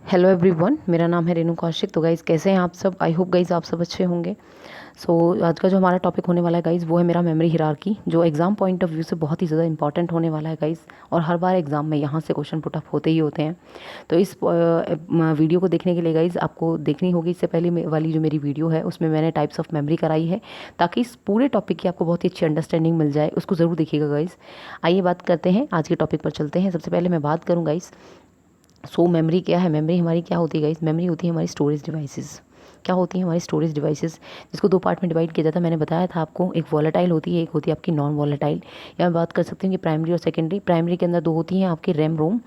Hello everyone, मेरा नाम है रेनू कौशिक। तो गाइज़ कैसे हैं आप सब? आई होप गाइज़ आप सब अच्छे होंगे। आज का जो हमारा टॉपिक होने वाला है गाइज़, वो है मेरा मेमोरी हिरार्की, जो एग्ज़ाम पॉइंट ऑफ व्यू से बहुत ही ज़्यादा इंपॉर्टेंट होने वाला है गाइज़। और हर बार एग्ज़ाम में यहाँ से क्वेश्चन पुट अप होते ही होते हैं। तो इस वीडियो को देखने के लिए गाइज़ आपको देखनी होगी इससे पहले वाली जो मेरी वीडियो है उसमें मैंने टाइप्स ऑफ मेमोरी कराई है, ताकि इस पूरे टॉपिक की आपको बहुत ही अच्छी अंडरस्टैंडिंग मिल जाए। उसको ज़रूर देखिएगा गाइज़। आइए बात करते हैं, आज के टॉपिक पर चलते हैं। सबसे पहले मैं बात करूँ गाइज़, मेमोरी क्या है? मेमोरी हमारी क्या होती है गाइस? मेमोरी होती है हमारी स्टोरेज डिवाइसेस। क्या होती है हमारी स्टोरेज डिवाइसेस? जिसको दो पार्ट में डिवाइड किया जाता है। मैंने बताया था आपको, एक वॉलेटाइल होती है, एक होती है आपकी नॉन वॉलेटाइल। या मैं बात कर सकती हूँ कि प्राइमरी और सेकेंडरी। प्राइमरी के अंदर दो होती हैं, आपकी रैम रोम,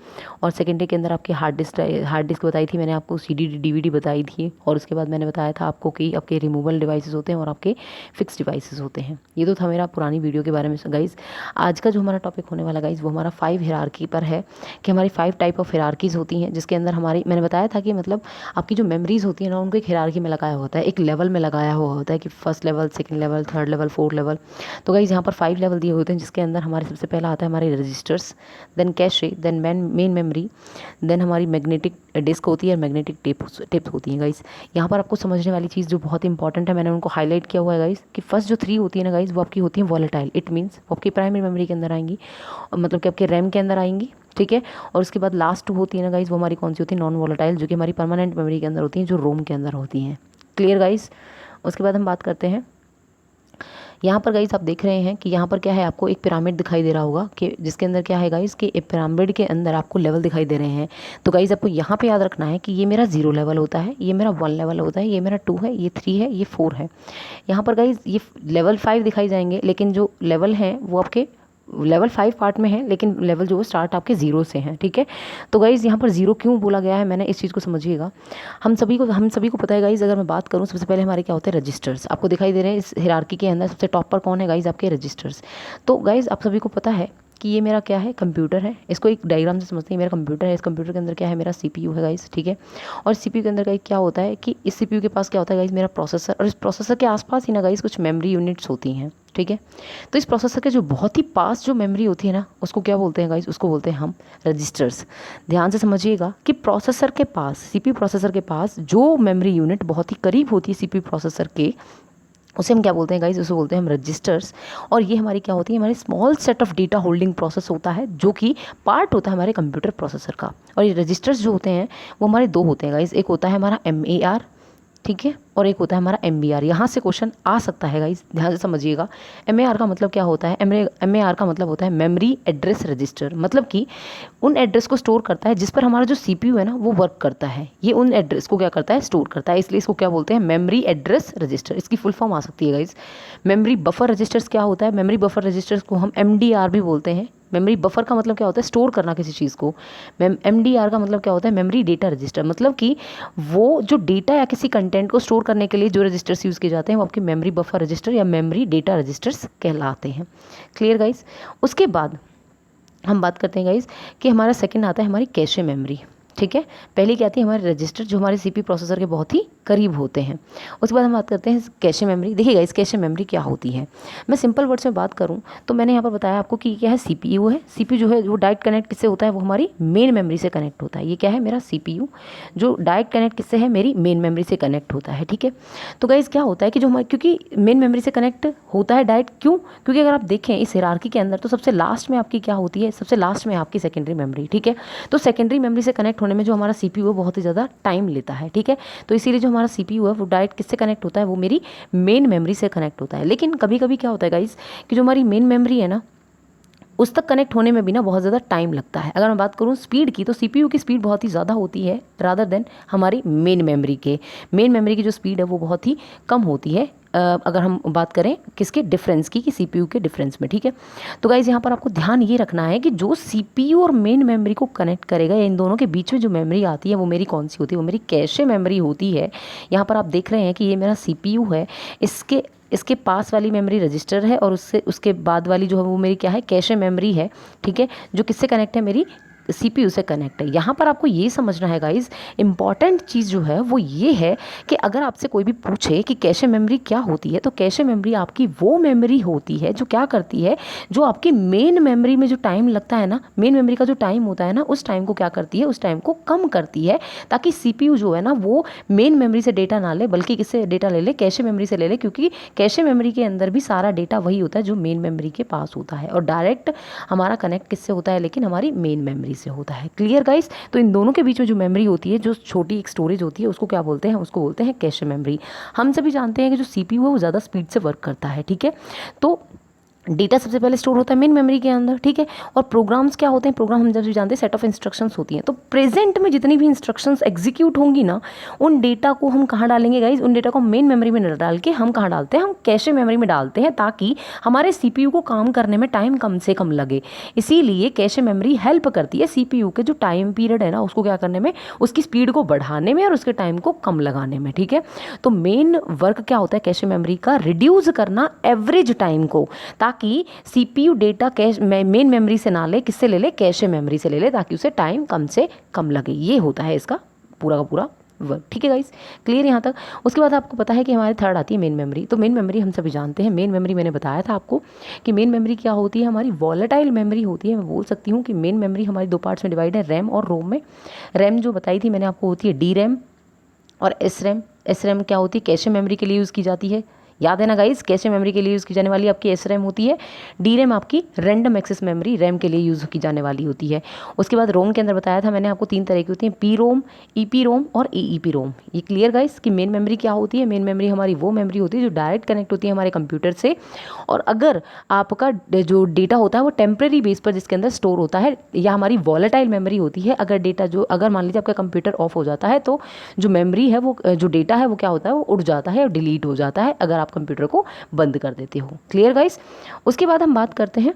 और सेकेंडरी के अंदर आपकी हार्ड डिस्क बताई थी मैंने आपको, CD DVD बताई थी। और उसके बाद मैंने बताया था आपको कि आपके रिमूवल डिवाइसेस होते हैं और आपके फिक्स डिवाइसेस होते हैं। ये तो था मेरा पुरानी वीडियो के बारे में गाइज। आज का जो हमारा टॉपिक होने वाला गाइज, वो हमारा 5 हिरार्की पर है, कि हमारी 5 टाइप ऑफ हिरार्कीज़ होती हैं, जिसके अंदर मैंने बताया था कि मतलब आपकी जो मेमोरीज़ होती है ना, उनको एक हिरार्की में लगाया होता है, एक लेवल में लगाया हुआ होता है, कि first level, second level, third level, fourth level. तो गाइज यहाँ पर 5 लेवल दिए होते हैं, जिसके अंदर हमारे सबसे पहला आता है हमारे registers, then cache, then main memory, then हमारी मैग्नेटिक डिस्क होती है और मैग्नेटिक टेप्स होती हैं गाइज। यहाँ पर आपको समझने वाली चीज़ जो बहुत इंपॉर्टेंट है, मैंने उनको हाईलाइट किया हुआ है गाइज, कि फर्स्ट जो 3 होती है ना गाइज, वो आपकी होती है वॉलेटाइल। इट मीन्स वो आपकी प्राइमरी मेमोरी के अंदर आएंगी, मतलब कि आपके रैम के अंदर आएंगी, ठीक है। और उसके बाद लास्ट 2 होती है ना गाइज, वो हमारी कौन सी होती है? नॉन वॉलेटाइल, जो कि हमारी परमानेंट मेमोरी के अंदर होती हैं, जो रोम के अंदर होती हैं। Clear guys? उसके बाद हम बात करते हैं, यहाँ पर गाइज आप देख रहे हैं कि यहाँ पर क्या है, आपको एक पिरामिड दिखाई दे रहा होगा, कि जिसके अंदर क्या है गाइज, कि एक पिरामिड के अंदर आपको लेवल दिखाई दे रहे हैं। तो गाइज आपको यहाँ पे याद रखना है कि ये मेरा 0 लेवल होता है, ये मेरा 1 लेवल होता है, ये मेरा 2 है, ये 3 है, ये 4 है। यहाँ पर गाइज ये लेवल 5 दिखाई जाएंगे, लेकिन जो लेवल हैं वो आपके लेवल 5 पार्ट में है, लेकिन लेवल जो स्टार्ट आपके 0 से हैं, ठीक है। तो गाइज़ यहाँ पर 0 क्यों बोला गया है, मैंने इस चीज़ को समझिएगा। हम सभी को पता है गाइज़। अगर मैं बात करूँ, सबसे पहले हमारे क्या होते हैं? रजिस्टर्स। आपको दिखाई दे रहे हैं इस हिरार्की के अंदर सबसे टॉप पर कौन है गाइज़? आपके रजिस्टर्स। तो गाइज़ आप सभी को पता है कि ये मेरा क्या है? कंप्यूटर है। इसको एक डायग्राम से समझते हैं, मेरा कंप्यूटर है। इस कंप्यूटर के अंदर क्या है? मेरा CPU है गाइज़, ठीक है। और CPU के अंदर गाइज़ क्या होता है, कि इस CPU के पास क्या होता है गाइज़? मेरा प्रोसेसर। और इस प्रोसेसर के आसपास ही ना गाइज़ कुछ मेमोरी यूनिट्स होती हैं, ठीक है। तो इस प्रोसेसर के जो बहुत ही पास जो मेमोरी होती है ना, उसको क्या बोलते हैं गाइज? उसको बोलते हैं हम रजिस्टर्स। ध्यान से समझिएगा कि प्रोसेसर के पास, CPU प्रोसेसर के पास जो मेमोरी यूनिट बहुत ही करीब होती है CPU प्रोसेसर के, उसे हम क्या बोलते हैं गाइज? उसे बोलते हैं हम रजिस्टर्स। और ये हमारी क्या होती है? हमारी small set of data holding process होता है, जो कि पार्ट होता है हमारे कंप्यूटर प्रोसेसर का। और ये रजिस्टर्स जो होते हैं वो हमारे 2 होते हैं गाइज। एक होता है हमारा MAR, ठीक है, और एक होता है हमारा MBR। यहाँ से क्वेश्चन आ सकता है गाइज, ध्यान से समझिएगा। MAR का मतलब क्या होता है? MAR का मतलब होता है मेमोरी एड्रेस रजिस्टर। मतलब कि उन एड्रेस को स्टोर करता है जिस पर हमारा जो CPU है ना, वो वर्क करता है। ये उन एड्रेस को क्या करता है? स्टोर करता है। इसलिए इसको क्या बोलते हैं? Memory address register. इसकी फुल फॉर्म आ सकती है गाइज। मेमोरी बफर रजिस्टर्स क्या होता है? मेमोरी बफर रजिस्टर्स को हम MDR भी बोलते हैं। मेमोरी बफर का मतलब क्या होता है? स्टोर करना किसी चीज़ को। MDR का मतलब क्या होता है? Memory data register. मतलब कि वो जो डेटा या किसी कंटेंट को स्टोर करने के लिए जो रजिस्टर्स यूज़ किए जाते हैं, वो आपके मेमोरी बफर रजिस्टर या मेमोरी डेटा रजिस्टर्स कहलाते हैं। Clear guys? उसके बाद हम बात करते हैं गाइज, कि हमारा सेकंड आता है हमारी कैशे मेमोरी, ठीक है। पहले क्या आती है? हमारे रजिस्टर, जो हमारे CPU प्रोसेसर के बहुत ही करीब होते हैं। उसके बाद हम बात करते हैं कैशे मेमोरी। देखिए गाइस, कैशे मेमोरी क्या होती है? मैं सिंपल वर्ड्स में बात करूं तो मैंने यहाँ पर बताया आपको कि क्या है? CPU है। CPU जो है वो डायरेक्ट कनेक्ट किससे होता है? वो हमारी मेन मेमोरी से कनेक्ट होता है। ये क्या है? मेरा CPU, जो डायरेक्ट कनेक्ट किससे है? मेरी मेन मेमोरी से कनेक्ट होता है, ठीक है। तो गाइस क्या होता है कि जो हमारे, क्योंकि मेन मेमोरी से कनेक्ट होता है डायरेक्ट, क्यों? क्योंकि अगर आप देखें इस हिरार्की के अंदर, तो सबसे लास्ट में आपकी क्या होती है? सबसे लास्ट में आपकी सेकेंडरी मेमोरी, ठीक है। तो सेकेंडरी मेमोरी से कनेक्ट होने में जो हमारा CPU है बहुत ही ज़्यादा टाइम लेता है, ठीक है। तो इसीलिए जो हमारा CPU है वो डायरेक्ट किससे कनेक्ट होता है? वो मेरी मेन मेमोरी से कनेक्ट होता है। लेकिन कभी कभी क्या होता है गाइस, कि जो हमारी मेन मेमोरी है ना, उस तक कनेक्ट होने में भी ना बहुत ज़्यादा टाइम लगता है। अगर मैं बात करूँ स्पीड की, तो CPU की स्पीड बहुत ही ज़्यादा होती है रादर देन हमारी मेन मेमोरी के। मेन मेमोरी की जो स्पीड है वो बहुत ही कम होती है, अगर हम बात करें किसके डिफरेंस की, कि CPU के डिफरेंस में, ठीक है। तो गाइज यहाँ पर आपको ध्यान ये रखना है कि जो CPU और मेन मेमोरी को कनेक्ट करेगा, या इन दोनों के बीच में जो मेमोरी आती है, वो मेरी कौन सी होती है? वो मेरी कैशे मेमोरी होती है। यहाँ पर आप देख रहे हैं कि ये मेरा CPU है, इसके पास वाली मेमोरी रजिस्टर है, और उसके बाद वाली जो है वो मेरी क्या है? कैशे मेमोरी है, ठीक है, जो किससे कनेक्ट है? मेरी CPU से कनेक्ट है। यहाँ पर आपको ये समझना है गाइज, इंपॉर्टेंट चीज़ जो है वो ये है कि अगर आपसे कोई भी पूछे कि कैशे मेमोरी क्या होती है, तो कैशे मेमोरी आपकी वो मेमोरी होती है जो क्या करती है, जो आपकी मेन मेमोरी में जो टाइम लगता है ना, मेन मेमोरी का जो टाइम होता है ना, उस टाइम को क्या करती है, उस टाइम को कम करती है, ताकि CPU जो है ना वो मेन मेमोरी से डेटा ना ले, बल्कि किससे डेटा ले ले, कैशे मेमोरी से ले ले, क्योंकि कैशे मेमोरी के अंदर भी सारा डेटा वही होता है जो मेन मेमोरी के पास होता है, और डायरेक्ट हमारा कनेक्ट किससे होता है, लेकिन हमारी मेन मेमोरी से होता है। Clear guys? तो इन दोनों के बीच में जो मेमोरी होती है, जो छोटी एक स्टोरेज होती है, उसको क्या बोलते हैं, उसको बोलते हैं कैशे मेमोरी। हम सभी जानते हैं कि जो CPU है वो ज़्यादा स्पीड से वर्क करता है, ठीक है। तो डेटा सबसे पहले स्टोर होता है मेन मेमोरी के अंदर, ठीक है। और प्रोग्राम्स क्या होते हैं, प्रोग्राम हम जब भी जानते हैं सेट ऑफ इंस्ट्रक्शंस होती हैं। तो प्रेजेंट में जितनी भी इंस्ट्रक्शंस एग्जीक्यूट होंगी ना, उन डेटा को हम कहाँ डालेंगे गाइज, उन डेटा को मेन मेमोरी में न डाल के हम कहाँ डालते हैं, हम कैशे मेमोरी में डालते हैं, ताकि हमारे CPU को काम करने में टाइम कम से कम लगे। इसीलिए कैशे मेमोरी हेल्प करती है CPU के जो टाइम पीरियड है ना, उसको क्या करने में, उसकी स्पीड को बढ़ाने में और उसके टाइम को कम लगाने में, ठीक है। तो मेन वर्क क्या होता है कैशे मेमोरी का, रिड्यूस करना एवरेज टाइम को, ताकि CPU data cache main memory से ना ले, किससे ले ले, कैशे मेमोरी से ले ले, ताकि उसे टाइम कम से कम लगे। ये होता है इसका पूरा का पूरा वर्क, ठीक है गाइस, क्लियर यहाँ तक। उसके बाद आपको पता है कि हमारे थर्ड आती है मेन मेमोरी। तो मेन मेमोरी हम सभी जानते हैं, मेन मेमोरी मैंने बताया था आपको कि मेन मेमोरी क्या होती है, हमारी वॉलेटाइल मेमोरी होती है। मैं बोल सकती हूँ कि मेन मेमोरी हमारी दो पार्ट्स में डिवाइड है, रैम और रोम में। रैम जो बताई थी मैंने आपको होती है DRAM और SRAM। SRAM क्या होती है, कैशे मेमोरी के लिए यूज़ की जाती है, याद है ना गाइस, कैशे मेमोरी के लिए यूज़ की जाने वाली आपकी SRAM होती है। DRAM आपकी रैंडम एक्सेस मेमोरी रैम के लिए यूज़ की जाने वाली होती है। उसके बाद रोम के अंदर बताया था मैंने आपको 3 तरह की होती हैं, PROM, EPROM और EEPROM। ये क्लियर गाइस कि मेन मेमोरी क्या होती है, मेन मेमोरी हमारी वो मेमोरी होती है जो डायरेक्ट कनेक्ट होती है हमारे कंप्यूटर से, और अगर आपका जो डेटा होता है वो टेम्प्रेरी बेस पर जिसके अंदर स्टोर होता है, या हमारी वॉलेटाइल मेमोरी होती है। अगर डेटा जो, अगर मान लीजिए आपका कंप्यूटर ऑफ हो जाता है, तो जो मेमोरी है वो, जो डेटा है वो क्या होता है, वो उड़ जाता है और डिलीट हो जाता है अगर आप कंप्यूटर को बंद कर देते हो। Clear guys? उसके बाद हम बात करते हैं,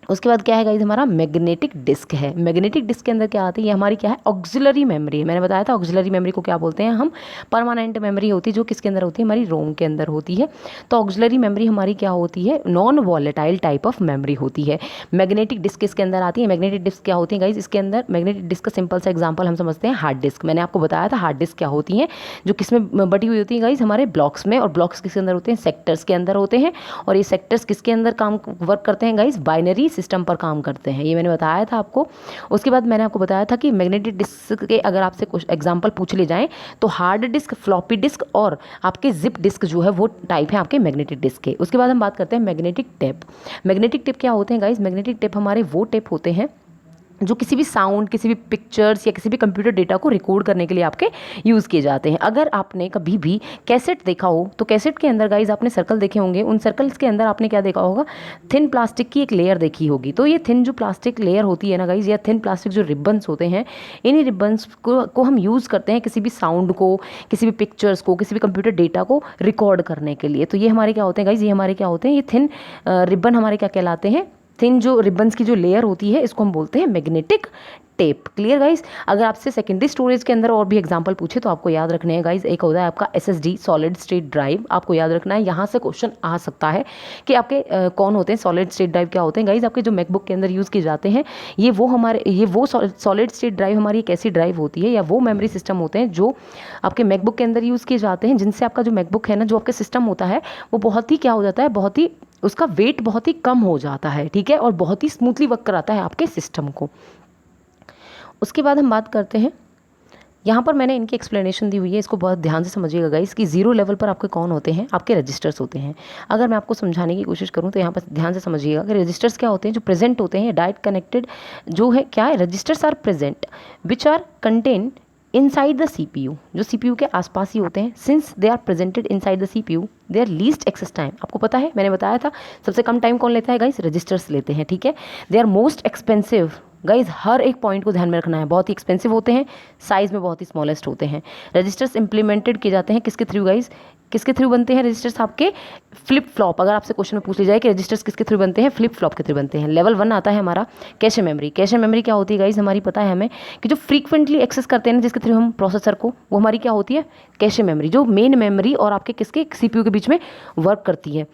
उसके बाद क्या है गाइस, हमारा मैग्नेटिक डिस्क है। मैग्नेटिक डिस्क के अंदर क्या आती है, ये हमारी क्या है, ऑक्सिलरी मेमोरी है। मैंने बताया था ऑक्सिलरी मेमोरी को क्या बोलते हैं हम, परमानेंट मेमोरी होती है, जो किसके अंदर होती है, हमारी रोम के अंदर होती है। तो ऑक्सिलरी मेमोरी हमारी क्या होती है, non volatile type of memory होती है। मैग्नेटिक डिस्क किसके अंदर आती है, मैग्नेटिक डिस्क क्या होती है गाइस, इसके अंदर मैग्नेटिक डिस्क का सिंपल सा एग्जाम्पल हम समझते हैं हार्ड डिस्क। मैंने आपको बताया था हार्ड डिस्क क्या होती है, जो किसमें बटी हुई होती है गाइस, हमारे ब्लॉक्स में। और ब्लॉक्स किसके अंदर होते हैं, सेक्टर्स के अंदर होते हैं। और ये सेक्टर्स किसके अंदर काम वर्क करते हैं गाइस, बाइनरी सिस्टम पर काम करते हैं, ये मैंने बताया था आपको। उसके बाद मैंने आपको बताया था कि मैग्नेटिक डिस्क के अगर आपसे कुछ एग्जांपल पूछ ले जाएं, तो हार्ड डिस्क, फ्लॉपी डिस्क और आपके जिप डिस्क जो है वो टाइप है आपके मैग्नेटिक डिस्क के। उसके बाद हम बात करते हैं मैग्नेटिक टेप। मैग्नेटिक टेप क्या होते हैं गाइस, मैग्नेटिक टेप हमारे वो टेप होते हैं जो किसी भी साउंड, किसी भी पिक्चर्स या किसी भी कंप्यूटर डेटा को रिकॉर्ड करने के लिए आपके यूज़ किए जाते हैं। अगर आपने कभी भी कैसेट देखा हो, तो कैसेट के अंदर गाइज आपने सर्कल देखे होंगे, उन सर्कल्स के अंदर आपने क्या देखा होगा, थिन प्लास्टिक की एक लेयर देखी होगी। तो ये थिन जो प्लास्टिक लेयर होती है ना गाइज, या थिन प्लास्टिक जो रिबन्स होते हैं, इन्हीं रिबन्स को हम यूज़ करते हैं किसी भी साउंड को, किसी भी पिक्चर्स को, किसी भी कंप्यूटर डेटा को रिकॉर्ड करने के लिए। तो ये हमारे क्या होते हैं गाइज, ये हमारे क्या होते हैं, ये थिन रिबन हमारे क्या कहलाते हैं, थिन जो रिबन्स की जो लेयर होती है, इसको हम बोलते हैं मैग्नेटिक टेप। Clear guys? अगर आपसे सेकेंडरी स्टोरेज के अंदर और भी एग्जांपल पूछे तो आपको याद रखने हैं गाइस, एक होता है आपका SSD, सॉलिड स्टेट ड्राइव, आपको याद रखना है। यहाँ से क्वेश्चन आ सकता है कि आपके कौन होते हैं सॉलिड स्टेट ड्राइव, क्या होते हैं गाइस, आपके जो मैकबुक के अंदर यूज़ किए जाते हैं, ये वो सॉलिड स्टेट ड्राइव हमारी एक ऐसी ड्राइव होती है, या वो मेमोरी सिस्टम होते हैं जो आपके मैकबुक के अंदर यूज़ किए जाते हैं, जिनसे आपका जो मैकबुक है ना, जो आपका सिस्टम होता है, वो बहुत ही क्या हो जाता है, बहुत ही उसका वेट बहुत ही कम हो जाता है, ठीक है, और बहुत ही स्मूथली वर्क कराता है आपके सिस्टम को। उसके बाद हम बात करते हैं, यहाँ पर मैंने इनकी एक्सप्लेनेशन दी हुई है, इसको बहुत ध्यान से समझिएगा गाइस, कि जीरो लेवल पर आपके कौन होते हैं, आपके रजिस्टर्स होते हैं। अगर मैं आपको समझाने की कोशिश करूँ तो यहाँ पर ध्यान से समझिएगा कि रजिस्टर्स क्या होते हैं, जो प्रेजेंट होते हैं, डायरेक्ट कनेक्टेड जो है क्या है, registers are present which are contain inside the CPU, जो CPU के आसपास ही होते हैं। Since they are presented inside the CPU, they are least access time. आपको पता है, मैंने बताया था सबसे कम टाइम कौन लेता है गाइस, रजिस्टर्स लेते हैं, ठीक है। They are most expensive guys, हर एक पॉइंट को ध्यान में रखना है, बहुत ही एक्सपेंसिव होते हैं, साइज में बहुत ही स्मॉलेस्ट होते हैं। रजिस्टर्स इंप्लीमेंटेड किए जाते हैं किसके थ्रू गाइज, किसके थ्रू बनते हैं रजिस्टर्स, आपके फ्लिप फ्लॉप। अगर आपसे क्वेश्चन में पूछ लिया जाए कि रजिस्टर्स किसके थ्रू बनते हैं, फ्लिप फ्लॉप के थ्रू बनते हैं। लेवल 1 आता है हमारा कैशे मेमोरी। कैशे मेमोरी क्या होती है गाइज, हमारी पता है हमें कि जो फ्रीक्वेंटली एक्सेस करते हैं ना, जिसके थ्रू हम प्रोसेसर को, वो हमारी क्या होती है, कैशे मेमोरी, जो मेन मेमोरी और आपके किसके CPU के बीच में वर्क करती है।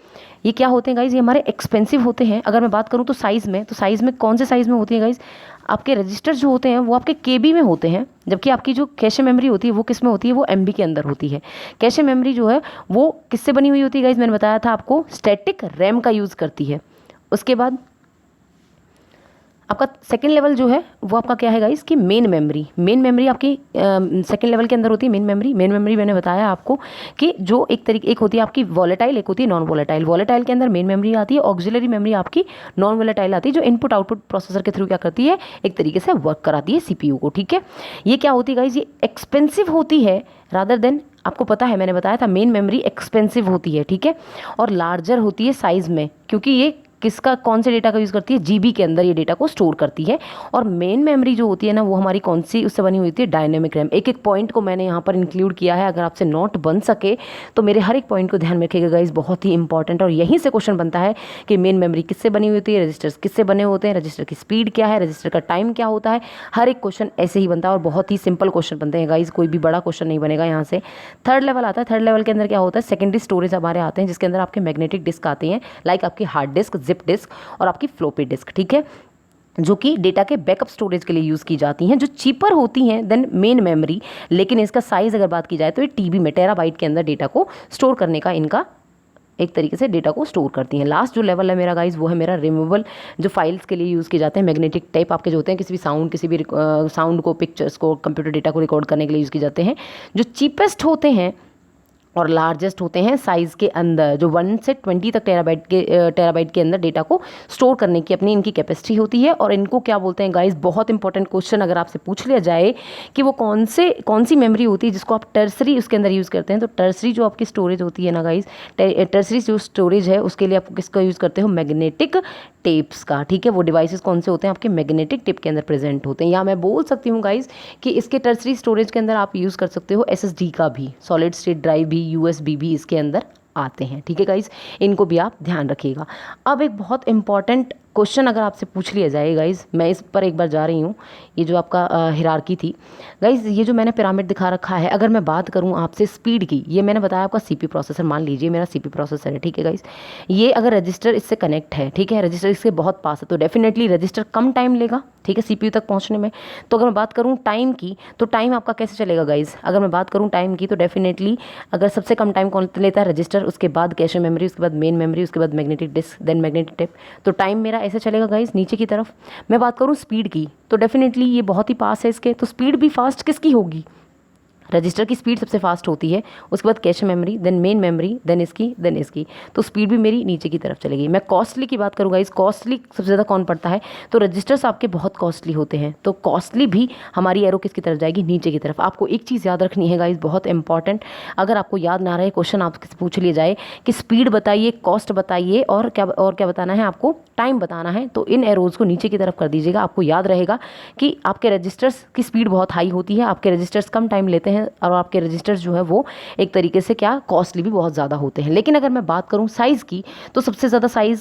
ये क्या होते हैं गाइज, ये हमारे एक्सपेंसिव होते हैं। अगर मैं बात करूँ तो साइज़ में, तो साइज़ में कौन से साइज़ में होती है गाइज, आपके रजिस्टर जो होते हैं वो आपके केबी में होते हैं, जबकि आपकी जो कैशे मेमोरी होती है वो किस में होती है, वो एमबी के अंदर होती है। कैशे मेमोरी जो है वो किससे बनी हुई होती है गाइज, मैंने बताया था आपको, स्टैटिक रैम का यूज़ करती है। उसके बाद आपका सेकंड लेवल जो है वो आपका क्या है गाइस, कि मेन मेमोरी। मेन मेमोरी आपकी सेकंड लेवल के अंदर होती है मेन मेमोरी। मेन मेमोरी मैंने बताया आपको कि जो एक होती है आपकी वॉलेटाइल, एक होती है नॉन वॉलेटाइल। वॉलेटाइल के अंदर मेन मेमोरी आती है, ऑक्सिलरी मेमोरी आपकी नॉन वॉलेटाइल आती है, जो इनपुट आउटपुट प्रोसेसर के थ्रू क्या करती है, एक तरीके से वर्क कराती है सीपीयू को। ठीक है, ये क्या होती है गाइस, ये एक्सपेंसिव होती है रादर देन, आपको पता है मैंने बताया था मेन मेमोरी एक्सपेंसिव होती है। ठीक है, और लार्जर होती है साइज में, क्योंकि ये किसका, कौन से डेटा का यूज़ करती है, जीबी के अंदर ये डेटा को स्टोर करती है। और मेन मेमोरी जो होती है ना वो हमारी कौन सी उससे बनी हुई होती है, डायनेमिक रैम। एक एक पॉइंट को मैंने यहाँ पर इंक्लूड किया है, अगर आपसे नोट बन सके तो मेरे हर एक पॉइंट को ध्यान में रखिएगा गाइस, बहुत ही इंपॉर्टेंट। और यहीं से क्वेश्चन बनता है कि मेन मेमोरी किससे बनी हुई होती है, रजिस्टर्स किससे बने होते हैं, रजिस्टर की स्पीड क्या है, रजिस्टर का टाइम क्या होता है। हर एक क्वेश्चन ऐसे ही बनता है और बहुत ही सिंपल क्वेश्चन बनते हैं गाइस, कोई भी बड़ा क्वेश्चन नहीं बनेगा यहाँ से। थर्ड लेवल आता है, थर्ड लेवल के अंदर क्या होता है, सेकेंडरी स्टोरेज हमारे आते हैं, जिसके अंदर आपके मैग्नेटिक डिस्क आते हैं, लाइक आपकी हार्ड डिस्क, जिप डिस्क और आपकी फ्लोपी डिस्क। ठीक है, जो कि डेटा के बैकअप स्टोरेज के लिए यूज़ की जाती हैं, जो चीपर होती हैं देन मेन मेमोरी। लेकिन इसका साइज़ अगर बात की जाए तो ये टीबी में, टेराबाइट के अंदर डेटा को स्टोर करने का इनका एक तरीके से डेटा को स्टोर करती हैं। लास्ट जो लेवल है मेरा गाइज वो है मेरा रिमूवेबल, जो फाइल्स के लिए यूज़ किए जाते हैं, मैग्नेटिक टेप आपके जो होते हैं किसी भी साउंड, किसी भी साउंड को, पिक्चर्स को, कंप्यूटर डेटा को रिकॉर्ड करने के लिए यूज़ किए जाते हैं। जो चीपेस्ट होते हैं और लार्जेस्ट होते हैं साइज़ के अंदर, जो 1 से 20 तक टेराबाइट के अंदर डेटा को स्टोर करने की अपनी इनकी कैपेसिटी होती है। और इनको क्या बोलते हैं गाइस, बहुत इंपॉर्टेंट क्वेश्चन अगर आपसे पूछ लिया जाए कि वो कौन सी मेमोरी होती है जिसको आप टर्सरी उसके अंदर यूज़ करते हैं, तो टर्सरी जो आपकी स्टोरेज होती है ना गाइस, टर्सरी जो स्टोरेज है उसके लिए आप किसका यूज़ करते हो, मैग्नेटिक टेप्स का। ठीक है, वो डिवाइसेस कौन से होते हैं, आपके मैग्नेटिक टेप के अंदर प्रेजेंट होते हैं। या मैं बोल सकती हूँ गाइस कि इसके टर्सरी स्टोरेज के अंदर आप यूज़ कर सकते हो एसएसडी का भी, सॉलिड स्टेट ड्राइव भी, यूएसबी भी इसके अंदर आते हैं। ठीक है गाइस, इनको भी आप ध्यान रखिएगा। अब एक बहुत इंपॉर्टेंट क्वेश्चन अगर आपसे पूछ लिया जाए गाइज, मैं इस पर एक बार जा रही हूँ, ये जो आपका हिरार्की थी गाइज, ये जो मैंने पिरामिड दिखा रखा है, अगर मैं बात करूँ आपसे स्पीड की, ये मैंने बताया आपका सीपी प्रोसेसर, मान लीजिए मेरा सीपी प्रोसेसर है। ठीक है गाइज, ये अगर रजिस्टर इससे कनेक्ट है, ठीक है, रजिस्टर इससे बहुत पास है, तो डेफिनेटली रजिस्टर कम टाइम लेगा, ठीक है, सीपीयू तक पहुँचने में। तो अगर मैं बात करूँ टाइम की, तो टाइम आपका कैसे चलेगा गाइज, अगर मैं बात करूँ टाइम की, तो डेफिनेटली अगर सबसे कम टाइम कौन लेता है, रजिस्टर, उसके बाद कैशे मेमोरी, उसके बाद मेन मेमोरी, उसके बाद magnetic disk, then magnetic tape. तो टाइम मेरा ऐसे चलेगा गाइज नीचे की तरफ। मैं बात करूँ स्पीड की, तो डेफिनेटली ये बहुत ही पास है इसके, तो स्पीड भी फास्ट किसकी होगी, रजिस्टर की स्पीड सबसे फास्ट होती है, उसके बाद cache memory, then main memory, then इसकी, तो स्पीड भी मेरी नीचे की तरफ चलेगी। मैं कॉस्टली की बात करूँगा, इस कॉस्टली सबसे ज़्यादा कौन पड़ता है, तो रजिस्टर्स आपके बहुत कॉस्टली होते हैं, तो कॉस्टली भी हमारी एरो किसकी तरफ जाएगी, नीचे की तरफ। आपको एक चीज़ याद रखनी है गाइज, बहुत इंपॉर्टेंट, अगर आपको याद ना रहे, क्वेश्चन आपसे पूछ लिया जाए कि स्पीड बताइए, कॉस्ट बताइए और क्या बताना है आपको, टाइम बताना है, तो इन एरोज़ को नीचे की तरफ कर दीजिएगा। आपको याद रहेगा कि आपके रजिस्टर्स की स्पीड बहुत हाई होती है, आपके रजिस्टर्स कम टाइम लेते हैं, और आपके रजिस्टर्स जो है वो एक तरीके से क्या, कॉस्टली भी बहुत ज़्यादा होते हैं। लेकिन अगर मैं बात करूँ साइज़ की, तो सबसे ज़्यादा साइज़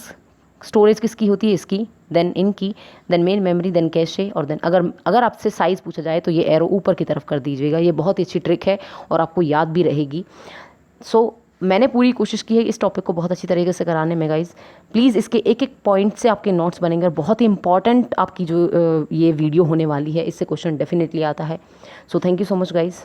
स्टोरेज किसकी होती है, इसकी, देन इनकी, then main memory, then cache, और देन अगर आपसे साइज़ पूछा जाए तो ये एरो ऊपर की तरफ कर दीजिएगा। ये बहुत ही अच्छी ट्रिक है और आपको याद भी रहेगी। मैंने पूरी कोशिश की है इस टॉपिक को बहुत अच्छी तरीके से कराने में गाइज। प्लीज़ इसके एक एक पॉइंट से आपके नोट्स बनेंगे और बहुत ही इंपॉर्टेंट आपकी जो ये वीडियो होने वाली है, इससे क्वेश्चन डेफिनेटली आता है। So thank you so much guys.